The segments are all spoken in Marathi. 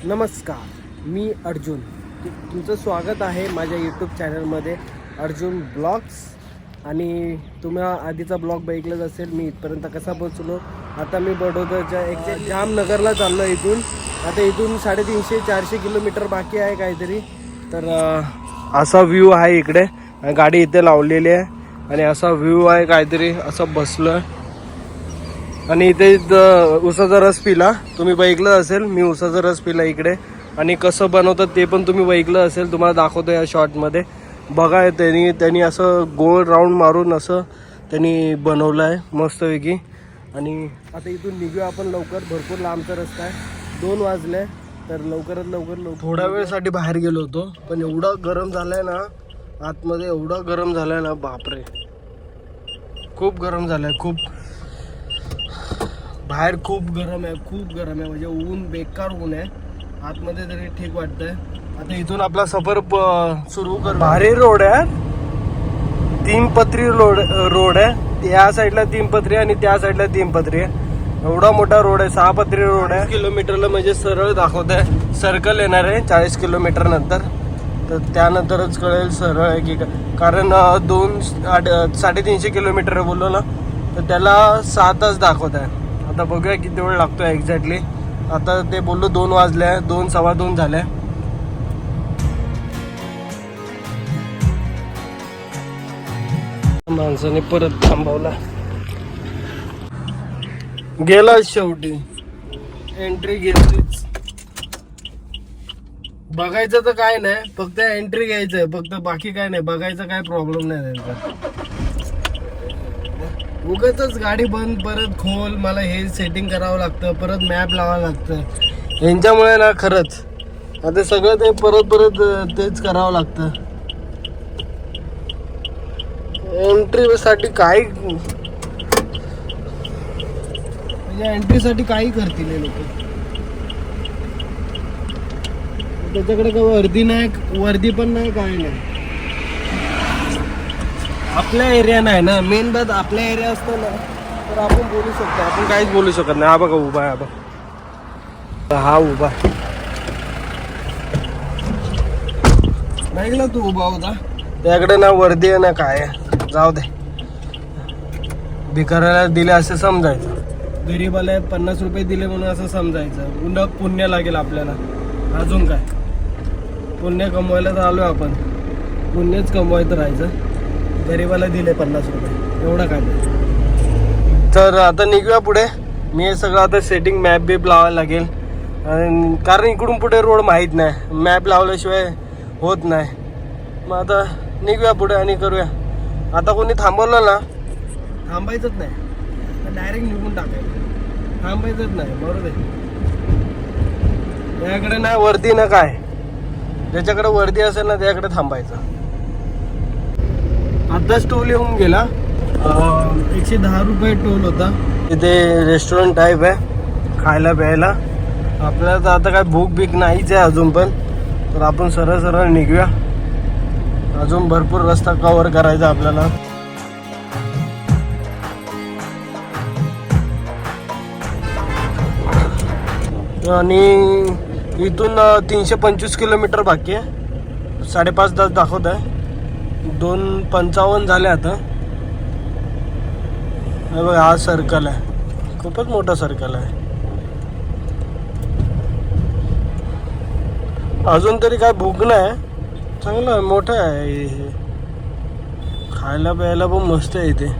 नमस्कार, मी अर्जुन. तुमचं स्वागत आहे माझ्या यूट्यूब चॅनलमध्ये अर्जुन ब्लॉग्स. आणि तुम्हाला आधीचा ब्लॉग बघितलाच असेल मी इथपर्यंत कसा पोचलो. आता मी बडोद्याच्या एक जामनगरला चाललो इथून. आता इथून 350-400 किलोमीटर बाकी आहे काहीतरी. तर असा व्ह्यू आहे इकडे, गाडी इथे लावलेली आहे आणि असा व्ह्यू आहे काहीतरी. असं बसलो आहे आणि इथे उसाचा रस पिला. तुम्ही बघितलं असेल मी उसाचा रस पिला इकडे. आणि कसं बनवतात ते पण तुम्ही बघितलं असेल, तुम्हाला दाखवतो या शॉर्टमध्ये. बघा त्यांनी असं गोल राऊंड मारून असं त्यांनी बनवलं आहे मस्तपैकी. आणि आता इथून निघूया आपण लवकर. भरपूर लांबचा रस्ता आहे, 2 वाजले. तर लवकरात लवकर थोड्या वेळसाठी बाहेर गेलो होतो, पण एवढा गरम झालाय ना आतमध्ये, एवढा गरम झालाय ना बापरे, खूप गरम झालाय. खूप बाहेर खूप गरम आहे म्हणजे ऊन, बेकार ऊन आहे. आतमध्ये तरी ठीक वाटतंय. आता इथून आपला सफर सुरू कर. भारी रोड आहे, 3 पत्री रोड आहे. या साईडला 3 पत्री आणि त्या साईडला 3 पत्री आहे. एवढा मोठा रोड आहे, 6 पत्री रोड आहे. किलोमीटरला म्हणजे सरळ दाखवत आहे. सर्कल येणार आहे 40 किलोमीटर नंतर, तर त्यानंतरच कळेल सरळ आहे की काय. कारण 350 किलोमीटर बोललो ना, तर त्याला 7 तास दाखवत आहे. आता बघूया किती वेळ लागतोय एक्झॅक्टली. आता ते बोललो 2 वाजले, 2 सव्वा 2 झाले. माणसाने परत थांबवला, गेला शेवटी. एंट्री घेतलीच. बघायचं तर काय नाही, फक्त एंट्री घ्यायचंय फक्त, बाकी काय नाही. बघायचं काय प्रॉब्लेम नाही त्यांचा. उगाचच गाडी बंद, परत खोल, मला हे सेटिंग करावं लागतं, परत मॅप लावावं लागतं यांच्यामुळे ना. खरंच आता सगळं ते परत तेच करावं लागतं. एंट्रीसाठी काही म्हणजे एंट्रीसाठी काही करतील हे लोक. त्याच्याकडे काही वर्दी नाही, वर्दी पण नाही, काही नाही. आपल्या एरिया नाही ना, मेन बात आपल्या एरिया असतो ना, तर आपण बोलू शकतो. आपण काहीच बोलू शकत नाही. हा बघा उभा आहे, हा बघा, हा उभा नाही. तू उभा होता त्याकडे ना वर्दी आहे ना काय, जाऊ दे. भिकाऱ्याला दिले असं समजायचं, गरीबाला 50 रुपये दिले म्हणून असं समजायचं. उलट पुण्य लागेल आपल्याला. अजून काय, पुण्य कमवायला तर आलो आपण, पुण्यच कमवायचं राहायचं. गरीबाला दिले 50 रुपये, एवढं काय. तर आता निघूया पुढे. मी हे सगळं आता सेटिंग मॅप बीप लावायला लागेल, कारण इकडून पुढे रोड माहीत नाही, मॅप लावल्याशिवाय होत नाही. मग आता निघूया पुढे आणि करूया. आता कोणी थांबवलं ना, थांबायचंच नाही, डायरेक्ट निघून टाकायचं. थांबायचंच नाही, बरोबर आहे. त्याकडे नाही वर्दी ना काय, ज्याच्याकडे वर्दी असेल ना त्याकडे थांबायचं. आताच टोल येऊन गेला, 110 रुपये टोल होता. इथे रेस्टॉरंट टाईप आहे, खायला प्यायला. आपल्याला तर आता काय भूक बीक नाहीच आहे अजून पण, तर आपण सरळ निघूया. अजून भरपूर रस्ता कव्हर करायचा आपल्याला. आणि इथून 325 किलोमीटर बाकी आहे. 5.5 तास दाखवत आहे. 2:55 झाले आता. हा सर्कल आहे, खूपच मोठा सर्कल आहे. अजून तरी काय भूक नाही, चांगलं मोठं आहे हे. खायला प्यायला पण मस्त आहे इथे.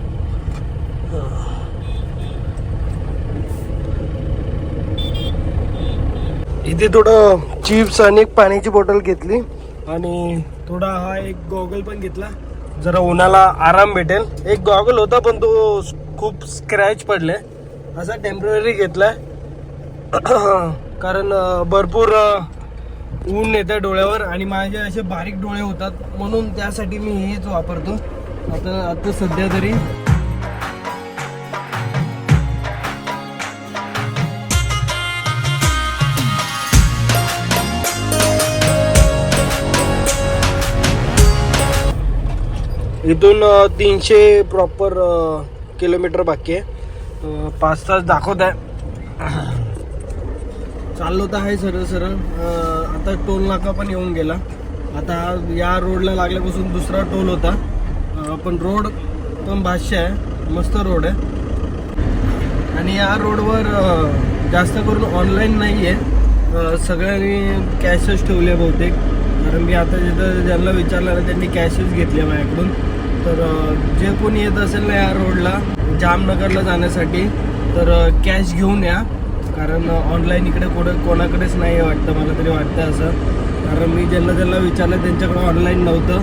इथे थोडं चिप्स आणि पाण्याची बॉटल घेतली आणि थोडा हा एक गॉगल पण घेतला, जरा उन्हाला आराम भेटेल. एक गॉगल होता पण तो खूप स्क्रॅच पडले, असा टेम्पररी घेतलाय. कारण भरपूर ऊन येतं डोळ्यावर आणि माझे असे बारीक डोळे होतात, म्हणून त्यासाठी मी हेच वापरतो आता सध्या तरी. इथून 300 प्रॉपर किलोमीटर बाकी आहे. 5 तास दाखवत आहे. चाललो तर आहे सरळ सरळ. आता टोल नाका पण येऊन गेला. आता या रोडला लागल्यापासून दुसरा टोल होता. पण रोड पण भाष्य आहे, मस्त रोड आहे. आणि या रोडवर जास्त करून ऑनलाईन नाही आहे, सगळ्यांनी कॅशच ठेवले बहुतेक. कारण मी आता जिथं ज्यांना विचारलं ना त्यांनी कॅशच घेतले माझ्याकडून. तर जे कोणी येत असेल ना या रोडला जामनगरला जाण्यासाठी तर कॅश घेऊन या. कारण ऑनलाईन इकडे कोणाकडेच नाही वाटतं, मला तरी वाटतं असं. कारण मी ज्यांना विचारलं त्यांच्याकडे ऑनलाईन नव्हतं,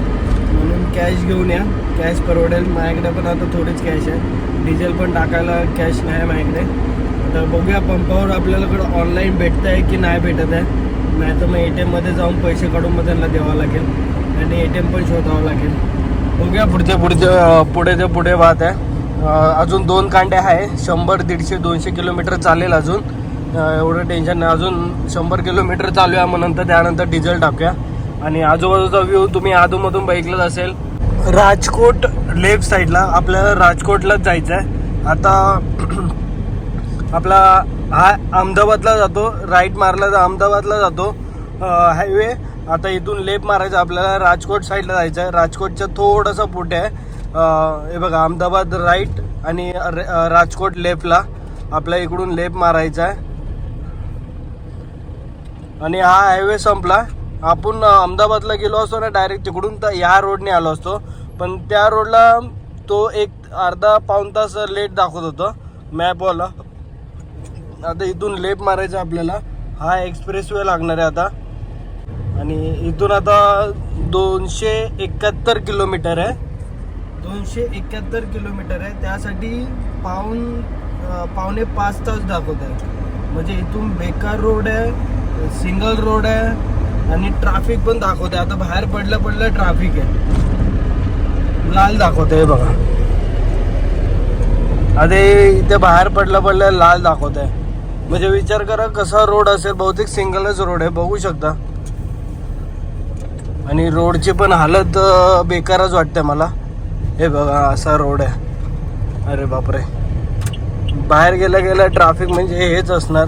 म्हणून कॅश घेऊन या. कॅश परवडेल. माझ्याकडे पण आता थोडीच कॅश आहे, डिझेल पण टाकायला कॅश नाही माझ्याकडे. आता बघूया पंपावर आपल्याकडे ऑनलाईन भेटतं आहे की नाही भेटत आहे. नाही तर मग ATMमध्ये जाऊन पैसे काढून मग त्यांना द्यावं लागेल आणि ATM पण शोधावं लागेल. बघूया पुढे पुढे वाहत आहे. अजून 2 कांड्या आहे. 100, 150, 200 किलोमीटर चालेल अजून. एवढं टेन्शन नाही. अजून 100 किलोमीटर चालू आहे. मग नंतर त्यानंतर डिझेल टाकूया. आणि आजूबाजूचा व्ह्यू तुम्ही अधूनमधून बघितलंच असेल. राजकोट लेफ्ट साईडला आपल्याला राजकोटलाच जायचं आहे. आता आपला हा अहमदाबादला जातो, राईट मारला तर अहमदाबादला जातो हायवे. आता इथून लेफ्ट मारायचं आपल्याला, राजकोट साईडला जायचं आहे. राजकोटच्या थोडंसं पुढे आहे. हे बघा अहमदाबाद राईट आणि राजकोट लेफ्टला. आपल्या इकडून लेफ्ट मारायचा आहे. आणि हा हायवे संपला. आपण अहमदाबादला गेलो असतो ना डायरेक्ट तिकडून, तर ह्या रोडने आलो असतो. पण त्या रोडला तो अर्धा पाऊण तास लेट दाखवत होतं मॅपवाला. आता इथून लेफ्ट मारायचं आपल्याला. हा एक्सप्रेस वे लागणार आहे आता. आणि इथून आता 271 किलोमीटर आहे. 271 किलोमीटर आहे. त्यासाठी पावणे 5 तास दाखवत आहे. म्हणजे इथून बेकार रोड आहे, सिंगल रोड आहे आणि ट्रॅफिक पण दाखवते. आता बाहेर पडलं ट्रॅफिक आहे, लाल दाखवते बघा. आता इथे बाहेर पडलं लाल दाखवत आहे. म्हणजे विचार करा कसा रोड असेल. बहुतेक सिंगलच रोड आहे, बघू शकता. आणि रोडची पण हालत बेकारच वाटते मला. हे बघा असा रोड आहे. अरे बापरे, बाहेर गेल्या ट्रॅफिक म्हणजे हेच असणार.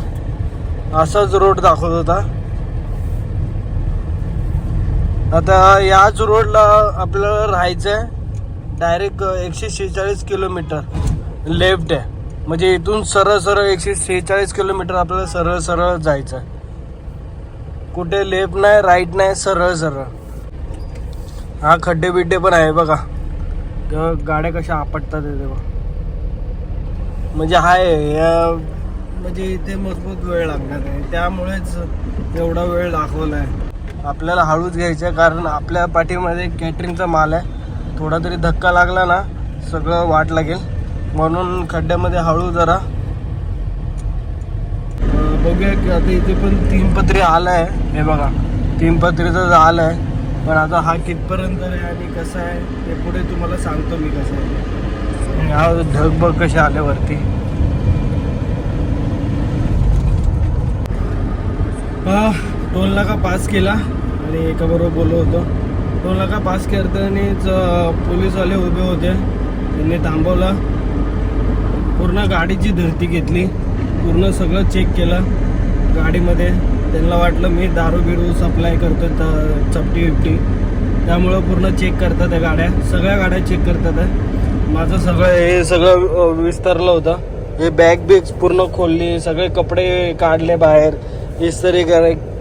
असाच रोड दाखवत होता. आता याच रोडला आपल्याला राहायचं आहे. डायरेक्ट 146 किलोमीटर लेफ्ट आहे. म्हणजे इथून सरळ 146 किलोमीटर आपल्याला सरळ जायचं आहे. कुठे लेफ्ट नाही, राईट नाही, सरळ. हा खड्डे बिड्डे पण आहे बघा. तेव्हा गाड्या कशा आपटतात तेव्हा. म्हणजे म्हणजे इथे मजबूत वेळ लागणार आहे, त्यामुळेच एवढा वेळ दाखवला आहे. आपल्याला हळूच घ्यायचं आहे, कारण आपल्या पाठीमध्ये कॅटरिंगचा माल आहे. थोडा तरी धक्का लागला ना सगळं वाट लागेल. म्हणून खड्ड्यामध्ये हळू जरा. बघूया की आता इथे पण 3 पत्री आलं आहे. हे बघा 3 पत्रीचं आलं आहे. पण आता हा कितपर्यंत आहे आणि कसं आहे ते पुढे तुम्हाला सांगतो मी कसं आहे. हा ढग बघ कसे आले वरती. टोल नाका पास केला आणि एकाबरोबर बोललो होतो. टोल नाका पास करतानाच पोलीसवाले उभे होते. त्यांनी थांबवला, पूर्ण गाडीची धरती घेतली, पूर्ण सगळं चेक केलं गाडीमध्ये. त्यांना वाटलं मी दारू बिरू सप्लाय करतो चपटी बिपटी, त्यामुळं पूर्ण चेक करतात आहे गाड्या. सगळ्या गाड्या चेक करतात आहे. माझं हे सगळं विस्तारलं होतं. हे बॅग पूर्ण खोलली, सगळे कपडे काढले बाहेर, इस्त्री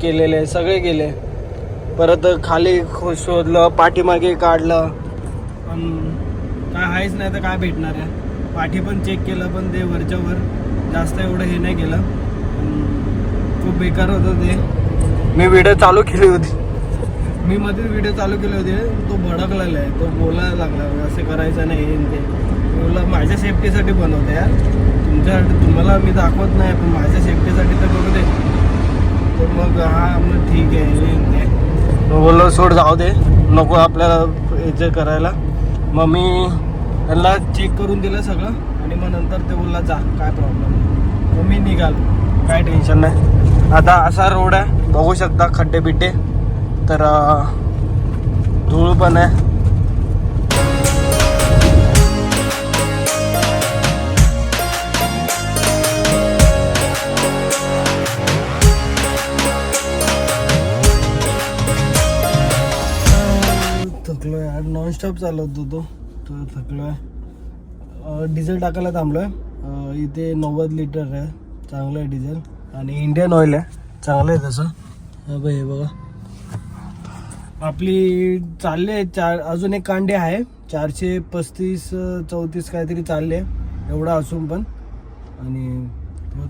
केलेले सगळे गेले. परत खाली शोधलं, पाठीमागे काढलं, पण काय आहेच नाही तर काय भेटणार आहे. पाठी पण चेक केलं, पण ते वरच्यावर जास्त एवढं हे नाही केलं. खूप बेकार होतं ते. मी व्हिडिओ चालू केली होती, मी मध्येच व्हिडिओ चालू केले होते. तो भडकलेला आहे, तो बोलायला लागला असं करायचं नाही ते. बोला माझ्या सेफ्टीसाठी बनवते यार, तुम्हाला मी दाखवत नाही, पण माझ्या सेफ्टीसाठी तर करू दे. तर मग हा मग ठीक आहे. बोललो सोड जाऊ दे, नको आपल्याला याचं करायला. मग मी त्यांना चेक करून दिलं सगळं आणि मग नंतर ते बोलला जा काय प्रॉब्लेम नाही. मग मी निघाल, काय टेन्शन नाही. आता असा रोड आहे, बघू शकता खड्डे बिड्डे, तर धूळ पण आहे. नॉनस्टॉप चालवत होतो तर थकलोय. डिझेल टाकायला थांबलोय. इथे 90 लिटर आहे, चांगलं आहे डिझेल आणि इंडियन ऑइल आहे, चांगलं आहे तसं. हे बघा आपली चालली आहे अजून एक कांडी आहे 435-34 काहीतरी चालले एवढा असून पण. आणि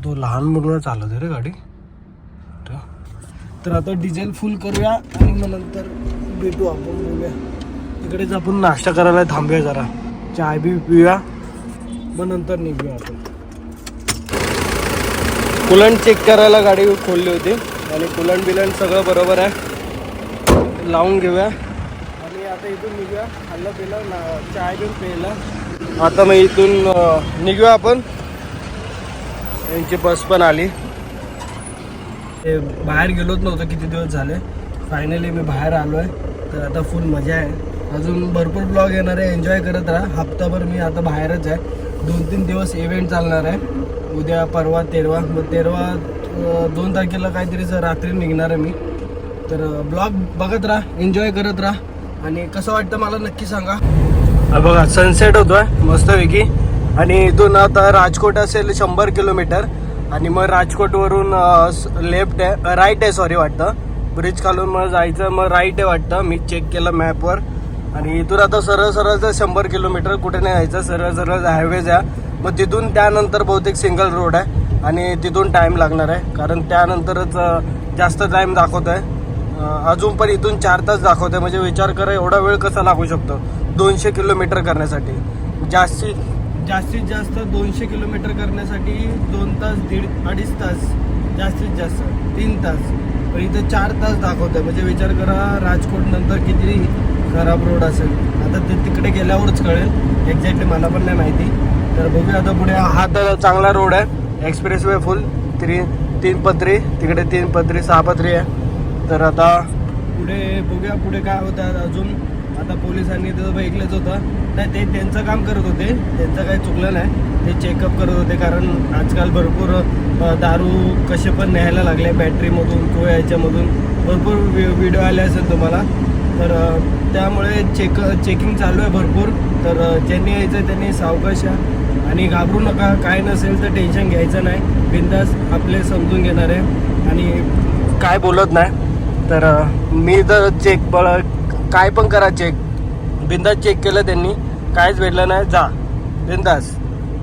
तो लहान मुलगा चालवतो रे गाडी. तर आता डिझेल फुल करूया आणि मग नंतर भेटू आपण. बघूया इकडेच आपण नाश्ता करायला थांबूया, जरा चाय बी पिऊया, मग नंतर निघूया आपण. कुलंट चेक करायला गाडी खोलली होती आणि कुलंट बिलंट सगळं बरोबर आहे, लावून घेऊया आणि आता इथून निघूया. खाल्लं पिलं चाय बिन प्यायला. आता मग इथून निघूया आपण. यांची बस पण आली. बाहेर गेलोच नव्हतं किती दिवस झाले, फायनली मी बाहेर आलो आहे. तर आता फुल मजा आहे. अजून भरपूर ब्लॉग येणार आहे, एन्जॉय करत राहा. हप्ताभर मी आता बाहेरच आहे. 2-3 दिवस इव्हेंट चालणार आहे, उद्या परवा 13. मग 13 2 तारखेला काहीतरी रात्री निघणार आहे मी. तर ब्लॉग बघत राहा, एन्जॉय करत राहा आणि कसं वाटतं मला नक्की सांगा. बघा सनसेट होतोय मस्तपैकी आणि इथून आता राजकोट असेल 100 किलोमीटर आणि मग राजकोटवरून लेफ्ट आहे, राईट आहे सॉरी वाटतं. ब्रिज खालून मग जायचं, मग राईट आहे वाटतं, मी चेक केलं मॅपवर. आणि इथून आता सरळ सरळ 100 किलोमीटर, कुठे नाही जायचं, सरळ सरळ हायवेज आहे. मग तिथून त्यानंतर बहुतेक सिंगल रोड आहे आणि तिथून टाईम लागणार आहे, कारण त्यानंतरच जास्त टाईम दाखवत आहे. अजून पण इथून 4 तास दाखवत आहे. म्हणजे विचार करा एवढा वेळ कसा लागू शकतो 200 किलोमीटर करण्यासाठी. जास्तीत जास्त 200 किलोमीटर करण्यासाठी 2 तास, 1.5-2.5 तास, जास्तीत जास्त 3 तास. पण इथं 4 तास दाखवत आहे. म्हणजे विचार करा राजकोट नंतर किती खराब रोड असेल. आता ते तिकडे गेल्यावरच कळेल, एक्झॅक्टली मला पण नाही माहिती. तर बघूया आता पुढे. हा तर चांगला रोड आहे, एक्सप्रेस वे फुल 3 पदरी, तिकडे 3 पदरी 6 पदरी आहे. तर आता पुढे बघूया पुढे काय होतं अजून. आता पोलिसांनी तर बघितलंच होतं, नाही ते त्यांचं काम करत होते, त्यांचं काही चुकलं नाही. ते चेकअप करत होते, कारण आजकाल भरपूर दारू कसे पण न्यायला लागले, बॅटरीमधून किंवा याच्यामधून भरपूर व्हिडिओ आले असेल तुम्हाला. तर त्यामुळे चेकिंग चालू आहे भरपूर. तर ज्यांनी यायचं त्यांनी सावकाश या आणि घाबरू नका. काय नसेल तर टेन्शन घ्यायचं नाही, बिंदास आपले समजून घेणार आहे आणि काय बोलत नाही. तर मी तर काय पण करा चेक, बिंदास चेक केलं त्यांनी, काहीच भेटलं नाही, जा बिंदास,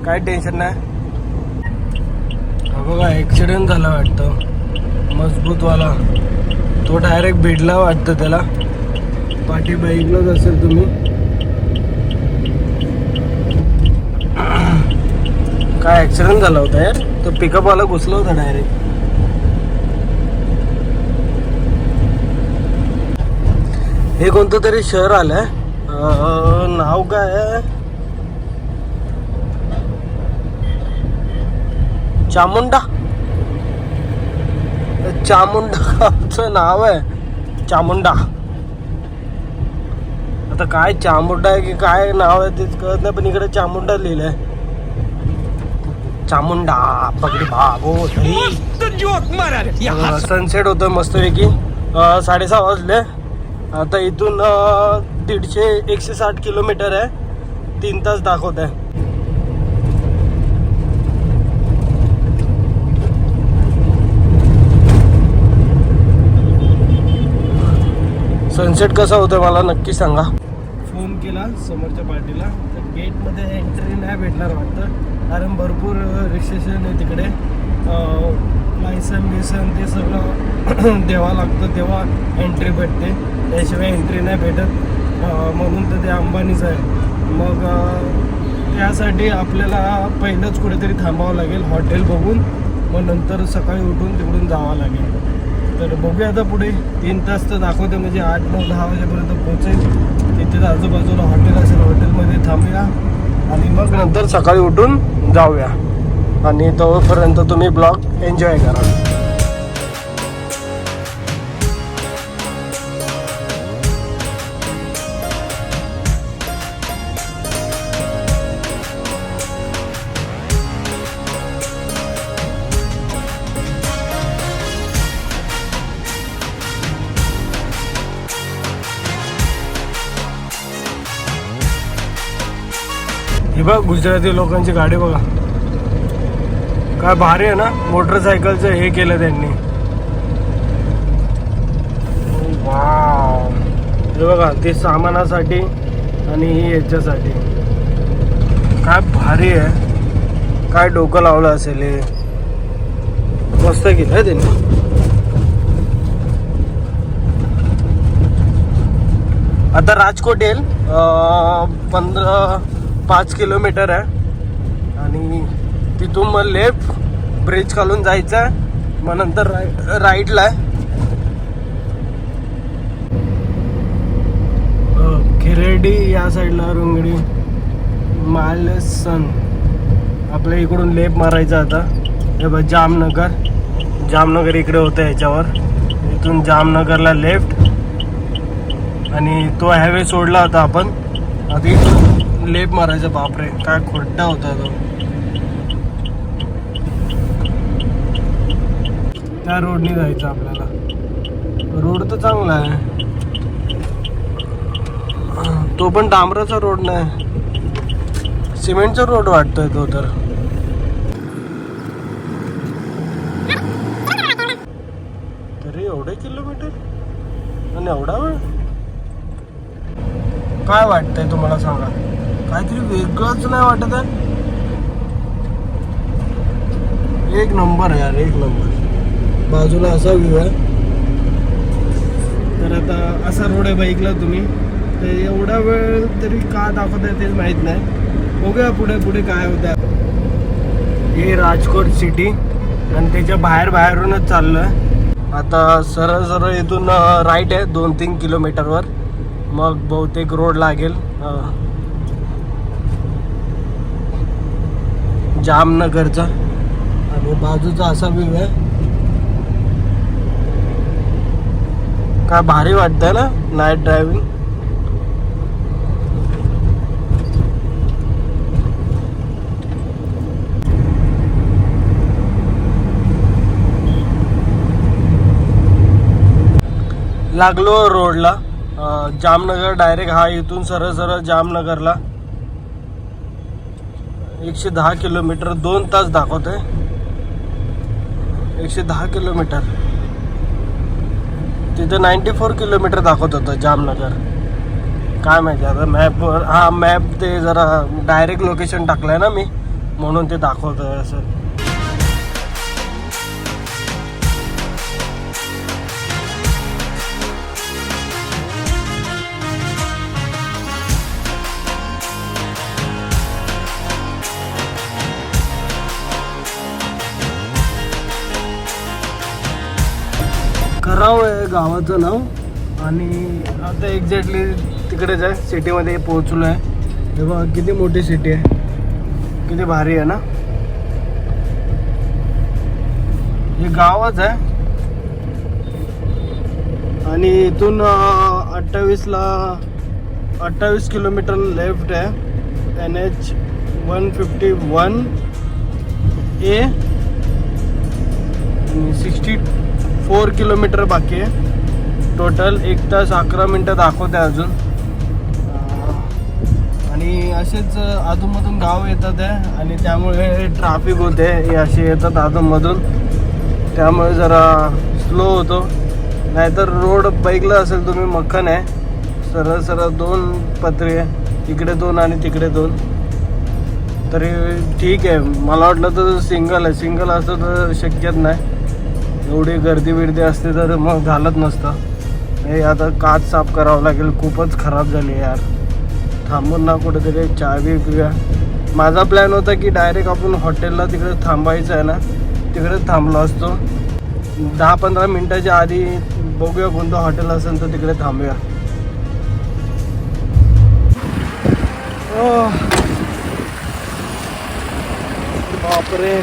काय टेन्शन नाही. बघा ॲक्सिडेंट झाला वाटतं मजबूतवाला, तो डायरेक्ट भिडला वाटतं त्याला. पाठी बघितलंच असेल तुम्ही. काय ॲक्सिडेंट झाला होता यार, तो पिकअपवाला घुसला होता डायरेक्ट. हे कोणतं तरी शहर आलंय, नाव काय आहे, चामुंडा आमचं नाव आहे चामुंडा. आता काय चामुंडा आहे की काय नाव आहे तेच कळत नाही, पण इकडे चामुंडा लिहिलंय. चामुंडा पगडी भागो. सनसेट होतं मस्तपैकी. 6:30 वाजले. आता इथून 160 किलोमीटर आहे, 3 तास दाखवत आहे. सनसेट कसा होतं मला नक्की सांगा. फोन केला समोरच्या पार्टीला, तर गेटमध्ये एंट्री नाही भेटणार वाटतं, कारण भरपूर रिस्ट्रिक्शन आहे तिकडे. लायसन ते सगळं द्यावं लागतं, तेव्हा एंट्री भेटते, त्याशिवाय एंट्री नाही भेटत. म्हणून तर ते अंबानीचं आहे. मग त्यासाठी आपल्याला पहिलंच कुठेतरी थांबावं लागेल, हॉटेल बघून, मग नंतर सकाळी उठून तिकडून जावं लागेल. तर बघूया आता पुढे. 3 तास तर दाखवते, म्हणजे 8-9-10 वाजेपर्यंत पोहोचेल. तिथे आजूबाजूला हॉटेल असेल, हॉटेलमध्ये थांबूया आणि मग नंतर सकाळी उठून जाऊया. आणि तोपर्यंत तुम्ही ब्लॉग एन्जॉय करा. ही बघ गुजराती लोकांची गाडी बघा, काय भारी आहे ना. मोटरसायकलचं हे केलं त्यांनी. वाव, हे बघा ते सामानासाठी आणि ही याच्यासाठी. काय भारी आहे, काय डोकं लावलं असेल हे. मस्त केलं त्यांनी. आता राजकोट येईल 5 किलोमीटर आहे आणि तिथून मग लेफ्ट ब्रिज खालून जायचं आहे, मग नंतर राईटला आहे. खिरेडी या साईडला रुंगडी मालसन. आपल्या इकडून लेफ्ट मारायचं आता. हे बघ जामनगर इकडे होतं ह्याच्यावर. इथून जामनगरला लेफ्ट आणि तो हायवे सोडला होता आपण. आता इथून लेफ्ट मारायचं. बापरे काय खोट्टा होता तो. त्या रोडने जायचं आपल्याला. रोड तर चांगला आहे, तो पण डांबराचा रोड नाही, सिमेंटचा रोड वाटतोय तो तर. तरी एवढे किलोमीटर आणि एवढा वेळ. काय वाटतंय तुम्हाला सांगा, काहीतरी वेगळंच नाही वाटत आहे. एक नंबर यार, एक नंबर. बाजूला असा व्ह्यू आहे. तर आता असा रोड आहे बाईकला तुम्ही, तर एवढा वेळ तरी का दाखवत आहे तेच माहीत नाही. बघूया पुढे पुढे काय होतं. हे राजकोट सिटी आणि त्याच्या बाहेरूनच चाललं. आता सरळ सरळ इथून राईट आहे 2-3 किलोमीटरवर, मग बहुतेक रोड लागेल जामनगरचा. आणि बाजूचा असा व्ह्यू आहे. काय भारी वाटतंय ना नाईट ड्रायव्हिंग. लागलो रोडला. जामनगर डायरेक्ट हा इथून सरळ सरळ जामनगरला 110 किलोमीटर. 2 तास दाखवतोय. 110 किलोमीटर. तिथं 94 किलोमीटर दाखवत होतं जामनगर. काय माहिती आता मॅपवर. हा मॅप ते जरा डायरेक्ट लोकेशन टाकलंय ना मी, म्हणून ते दाखवतोय असं. कराव आहे गावाचं नाव. आणि आता एक्झॅक्टली तिकडेच आहे, सिटीमध्ये पोहोचलो आहे. तेव्हा किती मोठी सिटी आहे, किती भारी आहे ना. हे गावच आहे. आणि इथून 28 किलोमीटर लेफ्ट आहे. NH 151A आणि 64 किलोमीटर बाकी आहे. टोटल 1 तास 11 मिनटं दाखवते अजून. आणि असेच अधूनमधून गाव येतात आहे आणि त्यामुळे ट्रॅफिक होते. हे असे येतात अधूनमधून, त्यामुळे जरा स्लो होतो. नाहीतर रोड बाईकला असेल तुम्ही मक्खन आहे. सरळ सरळ 2 पत्रे आहे, इकडे 2 आणि तिकडे 2. तरी ठीक आहे. मला वाटलं तर सिंगल आहे. सिंगल असतं तर शक्यच नाही. एवढी गर्दी बिर्दी असते तर मग झालंच नसतं. हे आता काच साफ करावं लागेल. खूपच खराब झाली यार. थांबून ना कुठेतरी चहा बी पिऊया. माझा प्लॅन होता की डायरेक्ट आपण हॉटेलला तिकडे थांबायचं आहे ना, तिकडेच थांबलो असतो. 10-15 मिनटाच्या आधी बघूया कोणतं हॉटेल असेल तर तिकडे थांबूया. बापरे.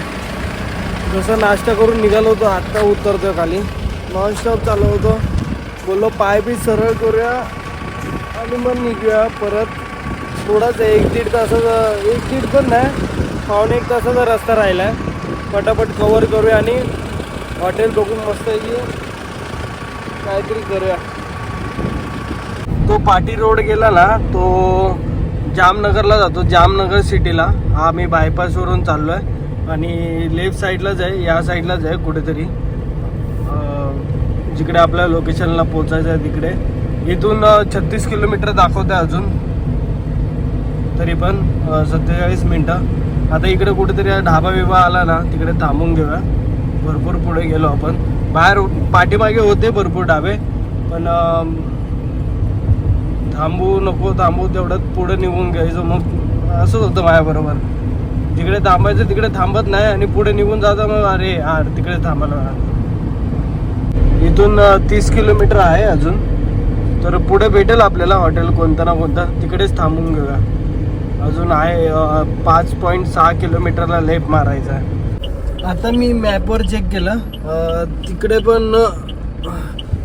जसं नाश्ता करून निघालो होतो, आत्ता उतरतो खाली. नॉनस्टॉप चालू होतो. बोललो पाय बी सरळ करूया आणि मग निघूया परत. थोडाच 1-1.5 तासाचा, 1-1.5 पण नाही, 1.25 तासाचा रस्ता राहिला आहे. पटापट कवर करूया आणि हॉटेल बघून मस्त आहे की काहीतरी करूया. तो पाटी रोड गेला ना, तो जामनगरला जातो, जामनगर सिटीला. हा मी बायपासवरून चाललो आहे आणि लेफ्ट साईडलाच आहे, या साईडलाच आहे कुठेतरी, जिकडे आपल्या लोकेशनला पोचायचं आहे तिकडे. इथून 36 किलोमीटर दाखवतं आहे अजून, तरी पण 47 मिनटं. आता इकडे कुठेतरी ढाबा बिबा आला ना, तिकडे थांबून घेऊया. भरपूर पुढे गेलो आपण, बाहेर पाठीमागे होते भरपूर ढाबे, पण थांबू तेवढ्यात पुढे निघून घ्यायचं. मग असंच होतं माझ्याबरोबर, जिकडे थांबायचं तिकडे थांबत नाही आणि पुढे निघून जातं. मग अरे यार तिकडे थांबायला. इथून 30 किलोमीटर आहे अजून, तर पुढे भेटेल आपल्याला हॉटेल कोणतं ना कोणतं, तिकडेच थांबून घेऊया. अजून आहे 5.6 किलोमीटरला लेफ्ट मारायचा आहे. आता मी मॅपवर चेक केलं, तिकडे पण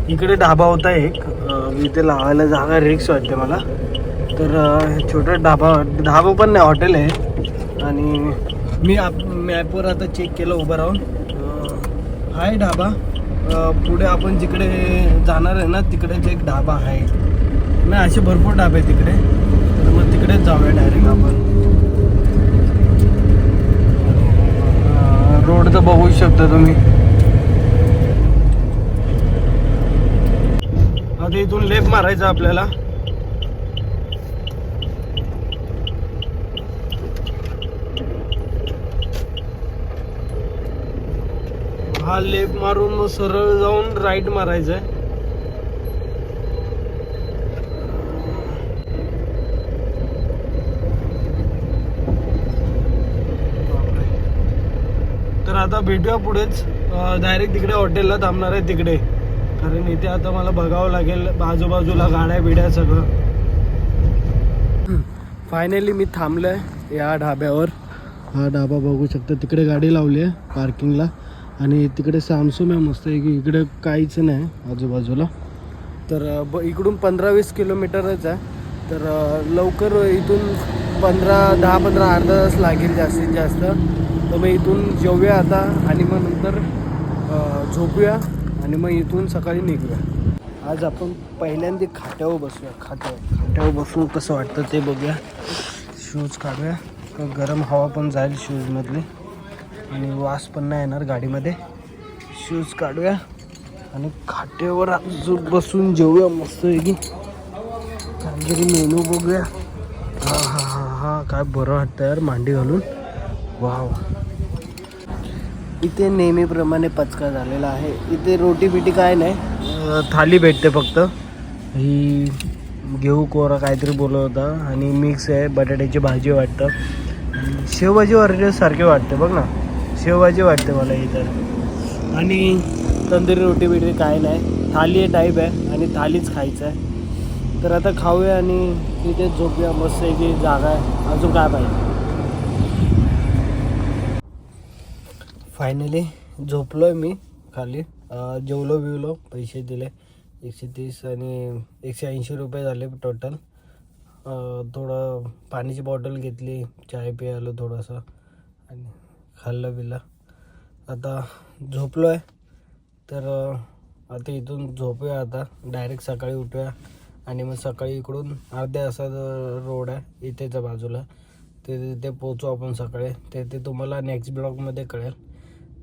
इकडे ढाबा होता एक, इथे लावायला जागा रिक्स वाटते मला. तर छोटा ढाबा पण नाही, हॉटेल आहे. आणि मी मॅपवर आता चेक केलं उभं राहून, आहे ढाबा. पुढे आपण जिकडे जाणार आहे ना, तिकडेच एक ढाबा आहे. नाही, असे भरपूर ढाबे आहे तिकडे, तर मग तिकडेच जाऊया डायरेक्ट आपण. रोड तर बघू शकता तुम्ही. आता इथून लेफ्ट मारायचं आपल्याला. हा लेफ्ट मारून मग सरळ जाऊन राईट मारायचं आहे. तर आता भेटूया पुढेच, डायरेक्ट तिकडे हॉटेलला थांबणार आहे तिकडे, कारण इथे आता मला बघावं लागेल आजूबाजूला गाड्या बिड्या सगळं. फायनली मी थांबलो आहे या ढाब्यावर. हा ढाबा बघू शकता, तिकडे गाडी लावली आहे पार्किंगला आणि तिकडे सामसूम आहे मस्त आहे की, इकडे काहीच नाही आजूबाजूला. तर इकडून 15-20 किलोमीटरच आहे. तर लवकर इथून 10-15 अर्धा तास लागेल जास्तीत जास्त. तर मग इथून जेवूया आता आणि मग नंतर झोपूया आणि मग इथून सकाळी निघूया. आज आपण पहिल्यांदा खाट्यावर बसूया. खाट्यावर बसून कसं वाटतं ते बघूया. शूज काढूया, गरम हवा पण जाईल शूजमधले आणि वास पण नाही येणार गाडीमध्ये. शूज काढूया आणि खाट्यावर बसून जेवूया मस्त आहे की. काहीतरी मेनू बघूया. हा काय बरं वाटतं यार मांडी घालून. वाव. इथे नेहमीप्रमाणे पचका झालेला आहे. इथे रोटी बिटी काय नाही, थाली भेटते फक्त. ही घेऊ कोरा काहीतरी बोलत होता आणि मिक्स आहे, बटाट्याची भाजी वाटतं, शेवभाजी सारखे वाटते बघ ना, शेवभाजी वाटते मला इथं. आणि तंदुरी रोटी बिटी काय नाही, थाली टाईप आहे आणि थालीच खायचं आहे. तर आता खाऊया आणि तिथे झोपूया मस्त आहे की, जागा आहे. अजून काय पाहिजे. फायनली झोपलो आहे मी खाली. जेवलो पैसे दिले 130 आणि 180 रुपये झाले टोटल. थोडं पाण्याची बॉटल घेतली, चाय प्यायलो थोडंसं आणि खाल्लं बिल्लं. आता झोपलो आहे. तर आता इथून झोपूया. आता डायरेक्ट सकाळी उठूया आणि मग सकाळी इकडून अर्ध्या तासाचा रोड आहे इथेच्या बाजूला, तिथे पोचू आपण सकाळी. ते तुम्हाला नेक्स्ट ब्लॉगमध्ये कळेल.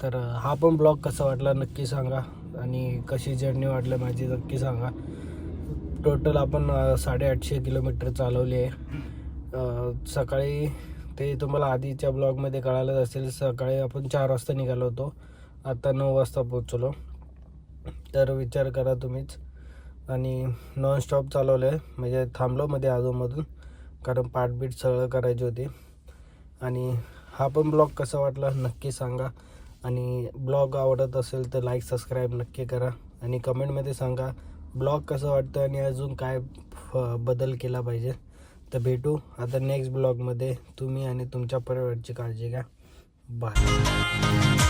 तर हा पण ब्लॉग कसा वाटला नक्की सांगा आणि कशी जर्नी वाटली माझी नक्की सांगा. टोटल आपण 850 किलोमीटर चालवली आहे. सकाळी ते तुम्हाला आधीच्या ब्लॉगमध्ये कळालंच असेल, सकाळी आपण 4 वाजता निघालो होतो, आता 9 वाजता पोचलो. तर विचार करा तुम्हीच. आणि नॉनस्टॉप चालवलं आहे, म्हणजे थांबलो मध्ये अधूनमधून, कारण पाठबीट सगळं करायची होती. आणि हा पण ब्लॉग कसा वाटला नक्की सांगा. आणि ब्लॉग आवडत असेल तर लाईक सबस्क्राईब नक्की करा आणि कमेंटमध्ये सांगा ब्लॉग कसं वाटतं आणि अजून काय बदल केला पाहिजे. तर भेटू आता नेक्स्ट ब्लॉगमध्ये. तुम्ही आणि तुमच्या परिवाराची काळजी घ्या. बाय.